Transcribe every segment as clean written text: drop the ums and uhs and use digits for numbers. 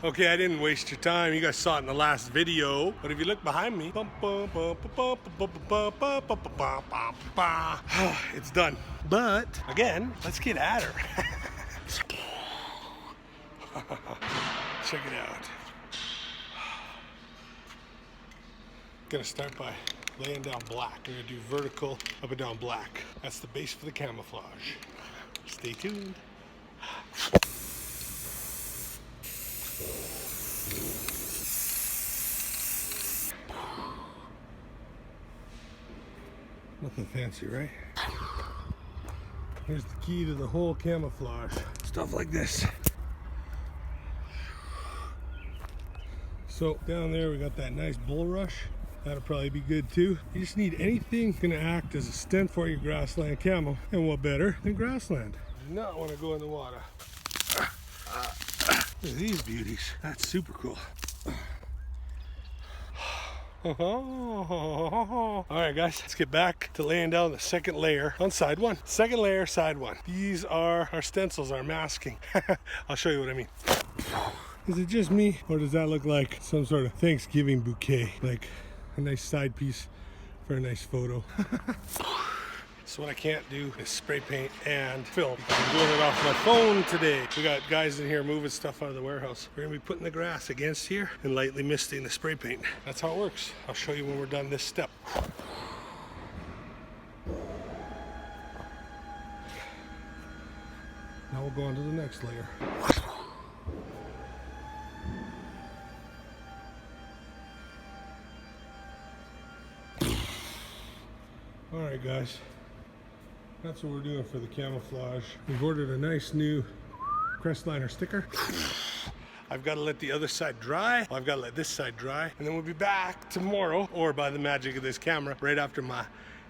Okay, I didn't waste your time. You guys saw it in the last video. But if you look behind me, it's done. But again, let's get at her. Check it out. Gonna start by laying down black. We're gonna do vertical up and down black. That's the base for the camouflage. Stay tuned. Nothing fancy, right? Here's the key to the whole camouflage. Stuff like this. So down there we got that nice bulrush. That'll probably be good too. You just need anything gonna act as a stent for your grassland camo. And what better than grassland? Do not want to go in the water. Look at these beauties. That's super cool. All right, guys, let's get back to laying down the second layer on side one. Second layer, side one. These are our stencils, our masking. I'll show you what I mean. Is it just me, or does that look like some sort of Thanksgiving bouquet? Like a nice side piece for a nice photo. So what I can't do is spray paint and film. I'm doing it off my phone today. We got guys in here moving stuff out of the warehouse. We're gonna be putting the grass against here and lightly misting the spray paint. That's how it works. I'll show you when we're done this step. Now we'll go on to the next layer. All right, guys. That's what we're doing for the camouflage. We've ordered a nice new Crestliner sticker. I've got to let the other side dry. Well, I've got to let this side dry. And then we'll be back tomorrow, or by the magic of this camera, right after my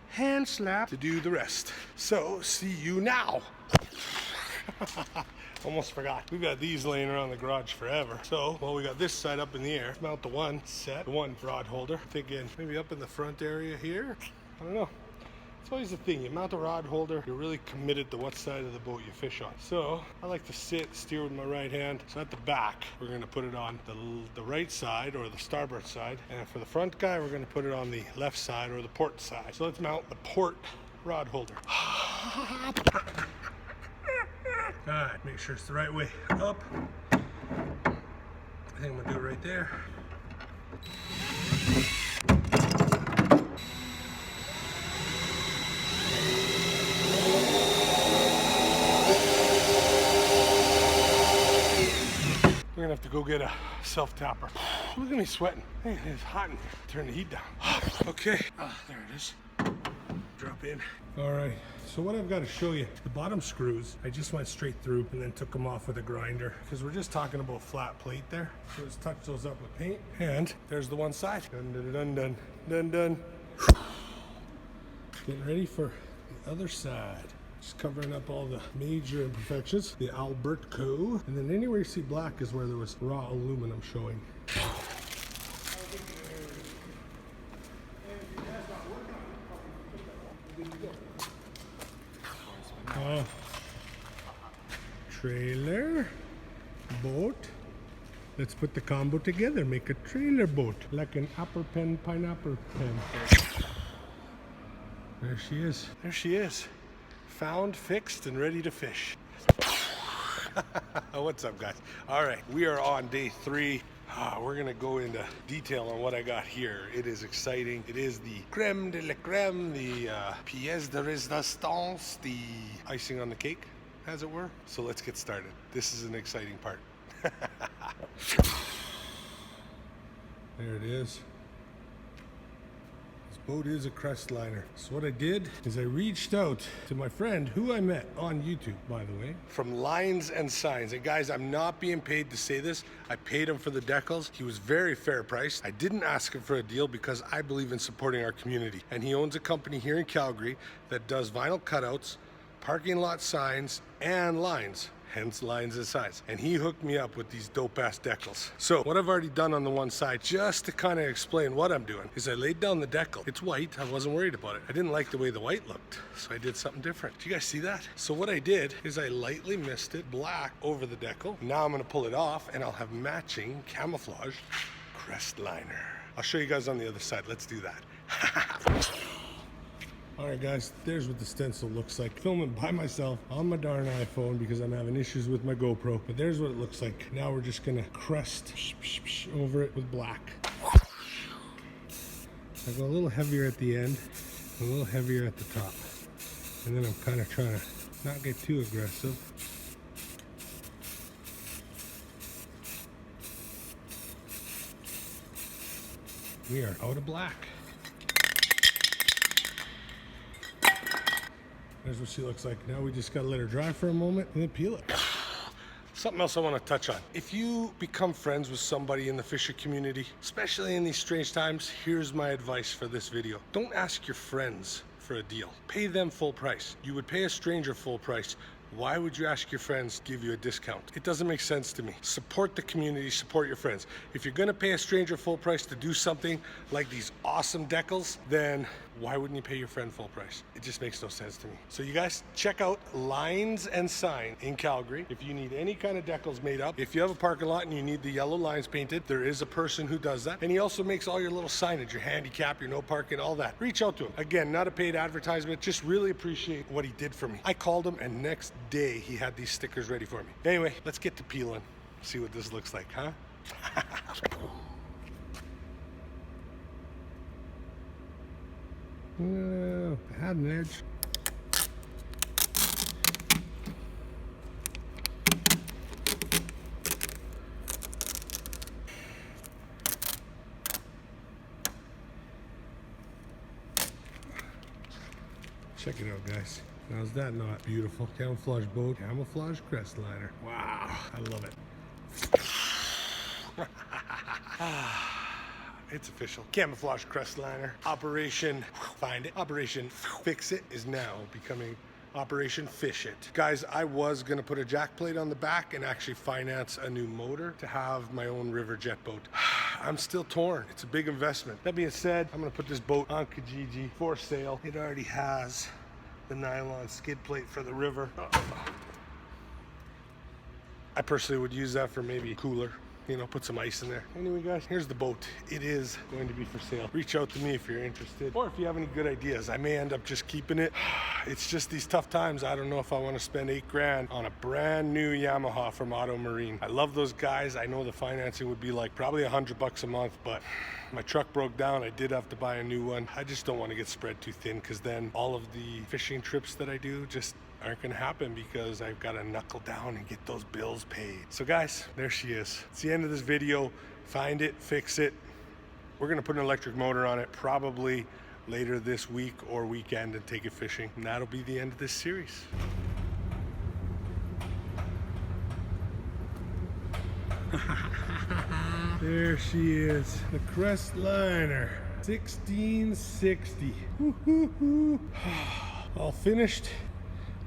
hand slap to do the rest. So, see you now. Almost forgot. We've got these laying around the garage forever. So, well, we got this side up in the air. Mount the one set, the one rod holder. Thinking maybe up in the front area here. I don't know. It's always the thing, you mount a rod holder, you're really committed to what side of the boat you fish on. So I like to steer with my right hand. So at the back, we're gonna put it on the right side or the starboard side. And for the front guy, we're gonna put it on the left side or the port side. So let's mount the port rod holder. All right, make sure it's the right way up. I think I'm gonna do it right there. We're gonna have to go get a self-tapper. Look at me sweating. Hey, it's hot in here. Turn the heat down. Okay, there it is. Drop in. All right, so what I've got to show you, the bottom screws, I just went straight through and then took them off with a grinder because we're just talking about flat plate there. So let's touch those up with paint. And there's the one side. Dun, dun, dun, dun, dun, dun. Getting ready for the other side. Just covering up all the major imperfections, the Albertco, and then anywhere you see black is where there was raw aluminum showing. Trailer, boat. Let's put the combo together, make a trailer boat, like an apple pen, pineapple pen. There she is. There she is. Found, fixed, and ready to fish. What's up, guys? All right, we are on day 3. We're gonna go into detail on what I got here. It is exciting. It is the creme de la creme, the pièce de résistance, the icing on the cake, as it were. So let's get started. This is an exciting part. There it is. Boat is a Crestliner. So what I did is I reached out to my friend who I met on YouTube, by the way, from Lines and Signs. And guys, I'm not being paid to say this. I paid him for the decals. He was very fair priced. I didn't ask him for a deal because I believe in supporting our community. And he owns a company here in Calgary that does vinyl cutouts, parking lot signs, and lines. hence lines and signs. And he hooked me up with these dope ass decals. So what I've already done on the one side, just to kind of explain what I'm doing, is I laid down the decal. It's white, I wasn't worried about it. I didn't like the way the white looked, so I did something different. Do you guys see that? So what I did is I lightly misted black over the decal. Now I'm gonna pull it off and I'll have matching camouflage crest liner. I'll show you guys on the other side. Let's do that. All right, guys, there's what the stencil looks like. Filming by myself on my darn iPhone because I'm having issues with my GoPro. But there's what it looks like. Now we're just gonna crest over it with black. I go a little heavier at the end, a little heavier at the top. And then I'm kind of trying to not get too aggressive. We are out of black. There's what she looks like. Now we just gotta let her dry for a moment and then peel it. Something else I want to touch on. If you become friends with somebody in the fisher community, especially in these strange times, here's my advice for this video. Don't ask your friends for a deal. Pay them full price. You would pay a stranger full price. Why would you ask your friends to give you a discount? It doesn't make sense to me. Support the community, support your friends. If you're gonna pay a stranger full price to do something like these awesome decals, then why wouldn't you pay your friend full price? It just makes no sense to me. So you guys check out Lines and Sign in Calgary. If you need any kind of decals made up, if you have a parking lot and you need the yellow lines painted, there is a person who does that. And he also makes all your little signage, your handicap, your no parking, all that. Reach out to him. Again, not a paid advertisement, just really appreciate what he did for me. I called him and next day he had these stickers ready for me. Anyway, let's get to peeling. See what this looks like, huh? Oh, I had an edge. Check it out, guys. Now is that not beautiful? Camouflage boat, camouflage crest liner. Wow, I love it. It's official. Camouflage crest liner. Operation Find It, Operation Fix It is now becoming Operation Fish It. Guys, I was gonna put a jack plate on the back and actually finance a new motor to have my own river jet boat. I'm still torn. It's a big investment. That being said, I'm gonna put this boat on Kijiji for sale. It already has the nylon skid plate for the river. I personally would use that for maybe a cooler. You know, put some ice in there. Anyway, guys, here's the boat. It is going to be for sale. Reach out to me if you're interested, or if you have any good ideas. I may end up just keeping it. It's just these tough times. I don't know if I want to spend $8 grand on a brand new Yamaha from Auto Marine. I love those guys. I know the financing would be like probably $100 a month, but my truck broke down. I did have to buy a new one. I just don't want to get spread too thin, because then all of the fishing trips that I do just aren't gonna happen because I've got to knuckle down and get those bills paid. So guys, there she is. It's the end of this video. Find it, fix it. We're gonna put an electric motor on it probably later this week or weekend and take it fishing. And that'll be the end of this series. There she is, the crest liner, 1660. All finished.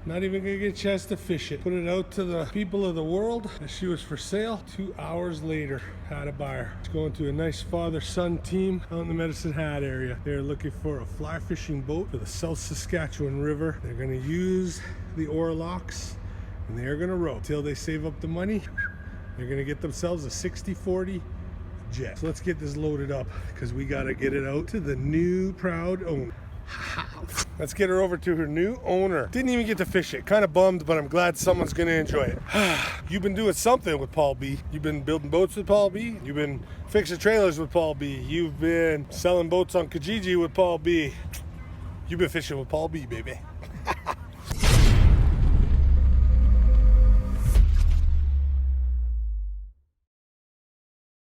Not even gonna get a chance to fish it. Put it out to the people of the world. She was for sale. 2 hours later, had a buyer. It's going to a nice father-son team out in the Medicine Hat area. They're looking for a fly fishing boat for the South Saskatchewan River. They're gonna use the oar locks and they're gonna row till they save up the money. They're gonna get themselves a 60-40 jet. So let's get this loaded up because we gotta get it out to the new proud owner. Let's get her over to her new owner. Didn't even get to fish it. Kind of bummed, but I'm glad someone's gonna enjoy it. You've been doing something with Paul B. You've been building boats with Paul B. You've been fixing trailers with Paul B. You've been selling boats on Kijiji with Paul B. You've been fishing with Paul B, baby.